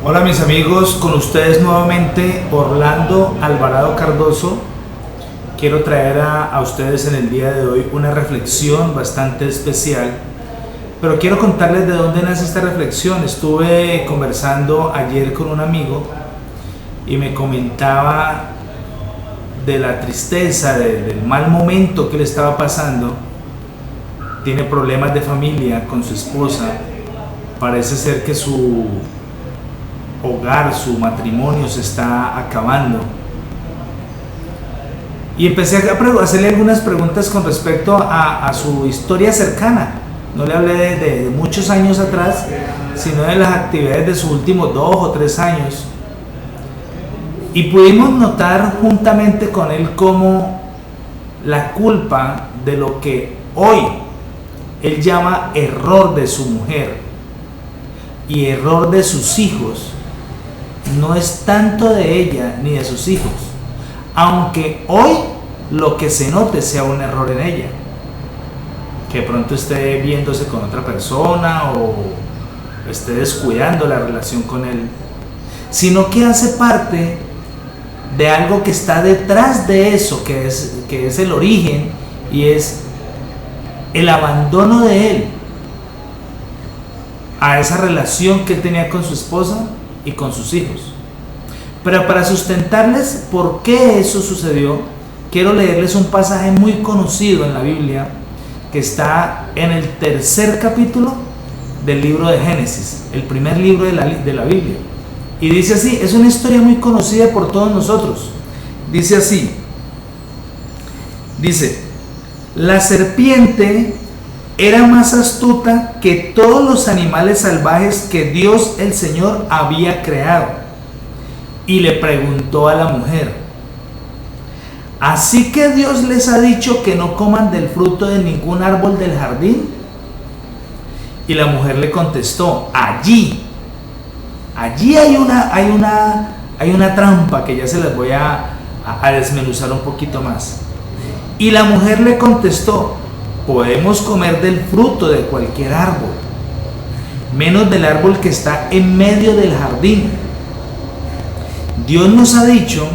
Hola mis amigos, con ustedes nuevamente Orlando Alvarado Cardoso. Quiero traer a ustedes en el día de hoy una reflexión bastante especial, pero quiero contarles de dónde nace esta reflexión. Estuve conversando ayer con un amigo y me comentaba de la tristeza, del mal momento que le estaba pasando. Tiene problemas de familia con su esposa. Parece ser que su hogar, su matrimonio se está acabando. Y empecé a hacerle algunas preguntas con respecto a su historia cercana. No le hablé de muchos años atrás, sino de las actividades de sus últimos 2 o 3 años. Y pudimos notar juntamente con él cómo la culpa de lo que hoy él llama error de su mujer y error de sus hijos no es tanto de ella ni de sus hijos, aunque hoy lo que se note sea un error en ella, que de pronto esté viéndose con otra persona o esté descuidando la relación con él, sino que hace parte de algo que está detrás de eso, que es el origen, y es el abandono de él a esa relación que él tenía con su esposa y con sus hijos. Pero para sustentarles por qué eso sucedió, quiero leerles un pasaje muy conocido en la Biblia que está en el 3er capítulo del libro de Génesis, el primer libro de la Biblia. Y dice así, es una historia muy conocida por todos nosotros. Dice así, la serpiente era más astuta que todos los animales salvajes que Dios el Señor había creado, y le preguntó a la mujer: ¿así que Dios les ha dicho que no coman del fruto de ningún árbol del jardín? Y la mujer le contestó: allí hay una trampa que ya se las voy a desmenuzar un poquito más. Y la mujer le contestó: podemos comer del fruto de cualquier árbol, menos del árbol que está en medio del jardín. Dios nos ha dicho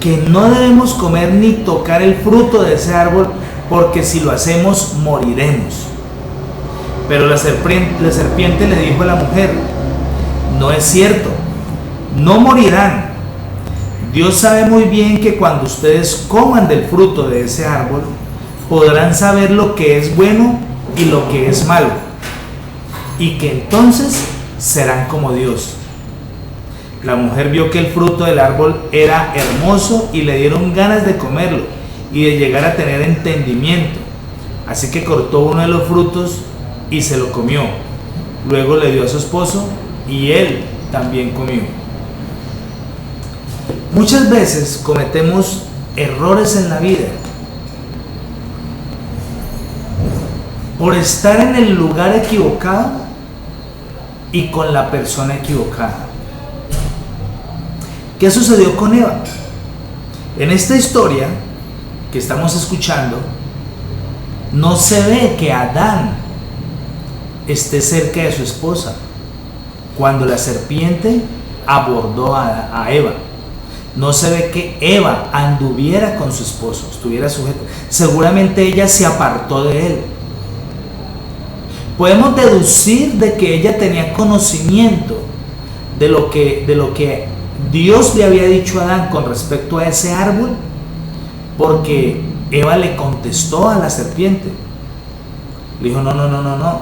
que no debemos comer ni tocar el fruto de ese árbol, porque si lo hacemos moriremos. Pero la serpiente le dijo a la mujer: no es cierto, no morirán. Dios sabe muy bien que cuando ustedes coman del fruto de ese árbol, podrán saber lo que es bueno y lo que es malo, y que entonces serán como Dios. La mujer vio que el fruto del árbol era hermoso y le dieron ganas de comerlo y de llegar a tener entendimiento. Así que cortó uno de los frutos y se lo comió. Luego le dio a su esposo y él también comió. Muchas veces cometemos errores en la vida por estar en el lugar equivocado y con la persona equivocada. ¿Qué sucedió con Eva? En esta historia que estamos escuchando, no se ve que Adán esté cerca de su esposa cuando la serpiente abordó a Eva. No se ve que Eva anduviera con su esposo, estuviera sujeta. Seguramente ella se apartó de él. Podemos deducir de que ella tenía conocimiento de lo que Dios le había dicho a Adán con respecto a ese árbol, porque Eva le contestó a la serpiente. Le dijo: no.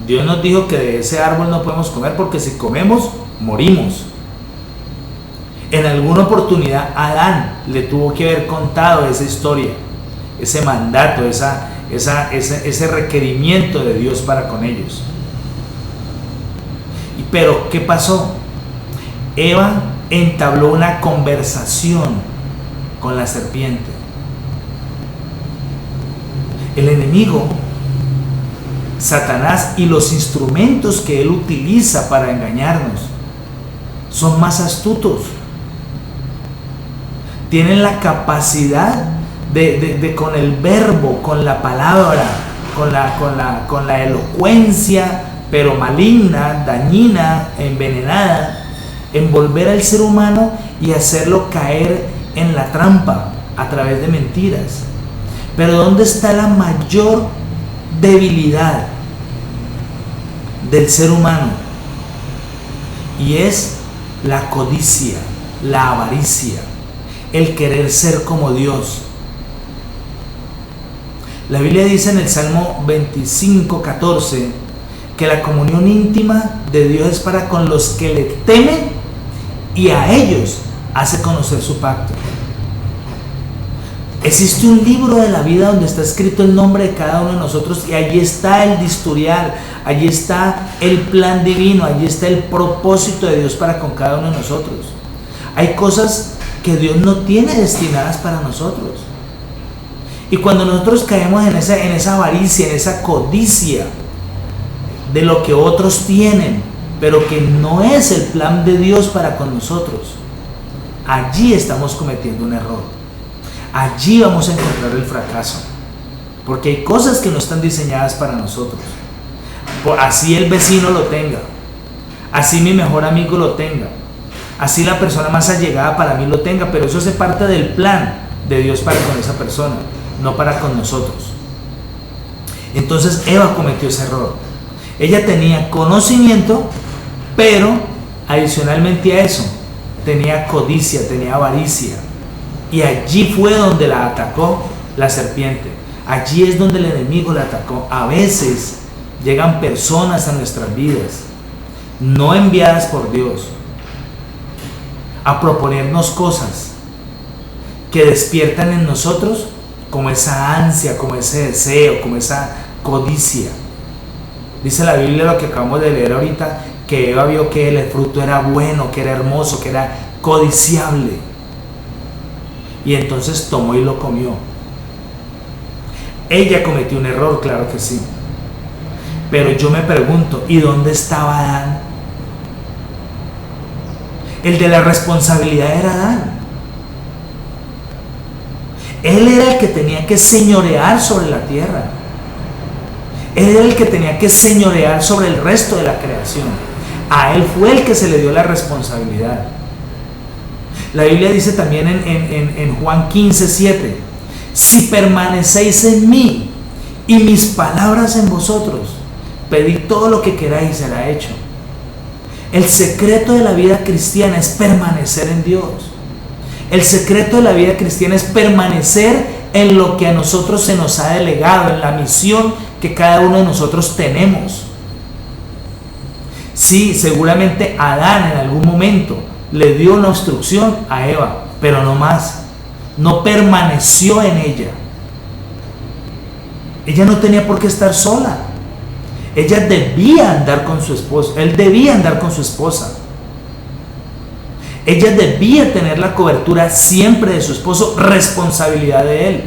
Dios nos dijo que de ese árbol no podemos comer, porque si comemos, morimos. En alguna oportunidad Adán le tuvo que haber contado esa historia, ese mandato, ese requerimiento de Dios para con ellos. Pero ¿qué pasó? Eva entabló una conversación con la serpiente. El enemigo, Satanás, y los instrumentos que él utiliza para engañarnos son más astutos. Tienen la capacidad de con el verbo, con la palabra, con la elocuencia, pero maligna, dañina, envenenada, envolver al ser humano y hacerlo caer en la trampa a través de mentiras. Pero ¿dónde está la mayor debilidad del ser humano? Y es la codicia, la avaricia, el querer ser como Dios. La Biblia dice en el Salmo 25:14 que la comunión íntima de Dios es para con los que le temen y a ellos hace conocer su pacto. Existe un libro de la vida donde está escrito el nombre de cada uno de nosotros y allí está el historial, allí está el plan divino, allí está el propósito de Dios para con cada uno de nosotros. Hay cosas que Dios no tiene destinadas para nosotros. Y cuando nosotros caemos en esa avaricia, en esa codicia de lo que otros tienen, pero que no es el plan de Dios para con nosotros, allí estamos cometiendo un error. Allí vamos a encontrar el fracaso. Porque hay cosas que no están diseñadas para nosotros. Así el vecino lo tenga, así mi mejor amigo lo tenga, así la persona más allegada para mí lo tenga, pero eso hace parte del plan de Dios para con esa persona, no para con nosotros. Entonces Eva cometió ese error. Ella tenía conocimiento, pero adicionalmente a eso tenía codicia, tenía avaricia. Y allí fue donde la atacó la serpiente. Allí es donde el enemigo la atacó. A veces llegan personas a nuestras vidas, no enviadas por Dios, a proponernos cosas que despiertan en nosotros como esa ansia, como ese deseo, como esa codicia. Dice la Biblia, lo que acabamos de leer ahorita, que Eva vio que el fruto era bueno, que era hermoso, que era codiciable. Y entonces tomó y lo comió. Ella cometió un error, claro que sí. Pero yo me pregunto, ¿y dónde estaba Adán? El de la responsabilidad era Adán. Él era el que tenía que señorear sobre la tierra. Él era el que tenía que señorear sobre el resto de la creación. A él fue el que se le dio la responsabilidad. La Biblia dice también en Juan 15:7: si permanecéis en mí y mis palabras en vosotros, pedid todo lo que queráis y será hecho. El secreto de la vida cristiana es permanecer en Dios. El secreto de la vida cristiana es permanecer en lo que a nosotros se nos ha delegado, en la misión que cada uno de nosotros tenemos. Sí, seguramente Adán en algún momento le dio una instrucción a Eva, pero no más. No permaneció en ella. Ella no tenía por qué estar sola. Ella debía andar con su esposo. Él debía andar con su esposa. Ella debía tener la cobertura siempre de su esposo, responsabilidad de él.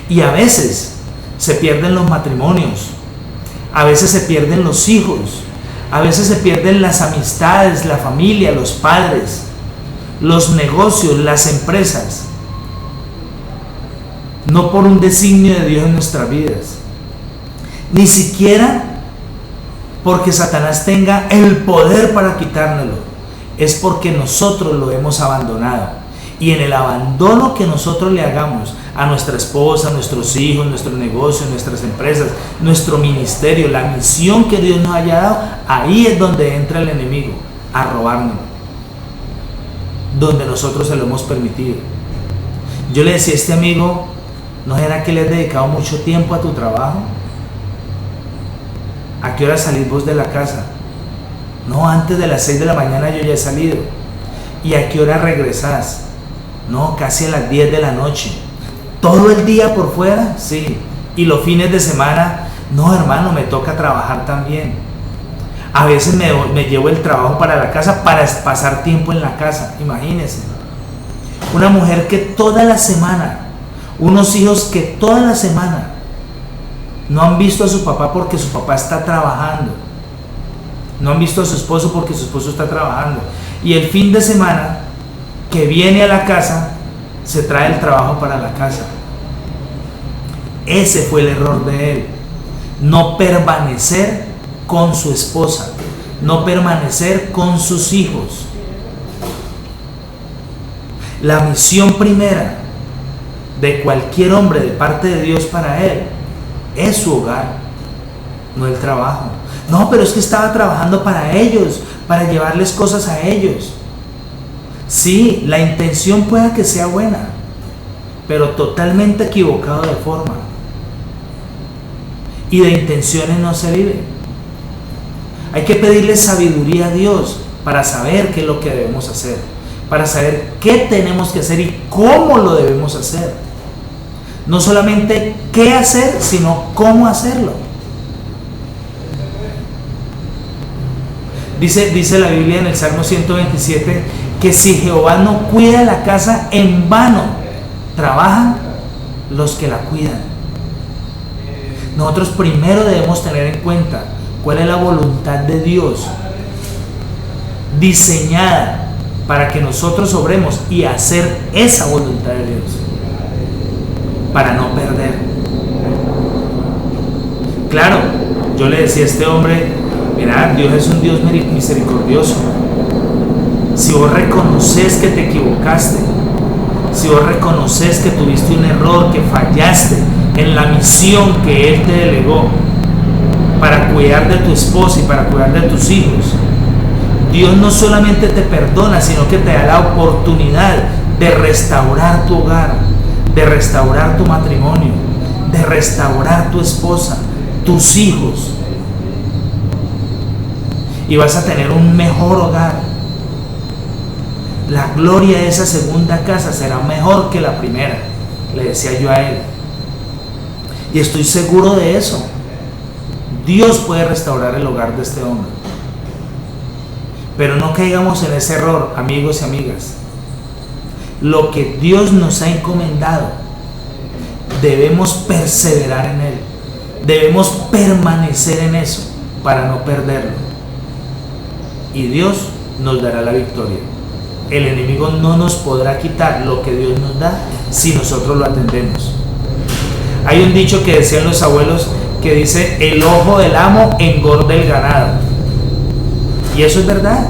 Y a veces se pierden los matrimonios, a veces se pierden los hijos, a veces se pierden las amistades, la familia, los padres, los negocios, las empresas. No por un designio de Dios en nuestras vidas, ni siquiera porque Satanás tenga el poder para quitárnoslo. Es porque nosotros lo hemos abandonado. Y en el abandono que nosotros le hagamos a nuestra esposa, a nuestros hijos, nuestro negocio, nuestras empresas, nuestro ministerio, la misión que Dios nos haya dado, ahí es donde entra el enemigo a robarnos, donde nosotros se lo hemos permitido. Yo le decía a este amigo: ¿no era que le has dedicado mucho tiempo a tu trabajo? ¿A qué hora salís vos de la casa? No, antes de las 6 de la mañana yo ya he salido. ¿Y a qué hora regresás? No, casi a las 10 de la noche. ¿Todo el día por fuera? Sí. ¿Y los fines de semana? No, hermano, me toca trabajar también. A veces me llevo el trabajo para la casa para pasar tiempo en la casa. Imagínense. Una mujer que toda la semana, unos hijos que toda la semana no han visto a su papá porque su papá está trabajando. No han visto a su esposo porque su esposo está trabajando. Y el fin de semana que viene a la casa, se trae el trabajo para la casa. Ese fue el error de él. No permanecer con su esposa. no permanecer con sus hijos. La misión primera de cualquier hombre de parte de Dios para él es su hogar, no el trabajo. No, pero es que estaba trabajando para ellos, para llevarles cosas a ellos. Sí, la intención puede que sea buena, pero totalmente equivocado de forma. Y de intenciones no se vive. Hay que pedirle sabiduría a Dios para saber qué es lo que debemos hacer, para saber qué tenemos que hacer y cómo lo debemos hacer. No solamente qué hacer, sino cómo hacerlo. Dice la Biblia en el Salmo 127 que si Jehová no cuida la casa, en vano trabajan los que la cuidan. Nosotros primero debemos tener en cuenta cuál es la voluntad de Dios diseñada para que nosotros obremos y hacer esa voluntad de Dios para no perder. Claro, yo le decía a este hombre, mira, Dios es un Dios misericordioso. Si vos reconoces que te equivocaste, si vos reconoces que tuviste un error, que fallaste en la misión que Él te delegó para cuidar de tu esposa y para cuidar de tus hijos, Dios no solamente te perdona, sino que te da la oportunidad de restaurar tu hogar, de restaurar tu matrimonio, de restaurar tu esposa, tus hijos. Y vas a tener un mejor hogar. La gloria de esa segunda casa será mejor que la primera, le decía yo a él. Y estoy seguro de eso. Dios puede restaurar el hogar de este hombre. Pero no caigamos en ese error, amigos y amigas. Lo que Dios nos ha encomendado, debemos perseverar en él. Debemos permanecer en eso para no perderlo. Y Dios nos dará la victoria. El enemigo no nos podrá quitar lo que Dios nos da si nosotros lo atendemos. Hay un dicho que decían los abuelos que dice: el ojo del amo engorda el ganado. Y eso es verdad.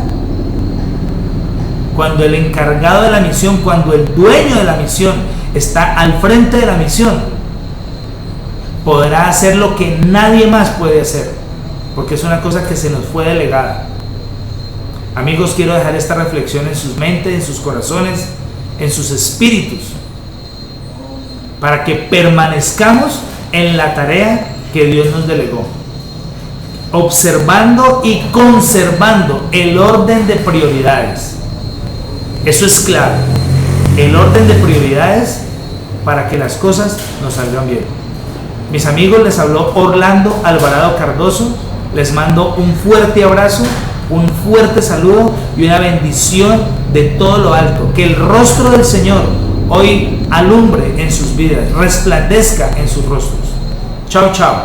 Cuando el encargado de la misión, cuando el dueño de la misión está al frente de la misión, podrá hacer lo que nadie más puede hacer, porque es una cosa que se nos fue delegada. Amigos, quiero dejar esta reflexión en sus mentes, en sus corazones, en sus espíritus, para que permanezcamos en la tarea que Dios nos delegó, observando y conservando el orden de prioridades. Eso es clave, el orden de prioridades para que las cosas nos salgan bien. Mis amigos, les habló Orlando Alvarado Cardoso. Les mando un fuerte abrazo, un fuerte saludo y una bendición de todo lo alto. Que el rostro del Señor hoy alumbre en sus vidas, resplandezca en sus rostros. Chao, chao.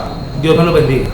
Dios me lo bendiga.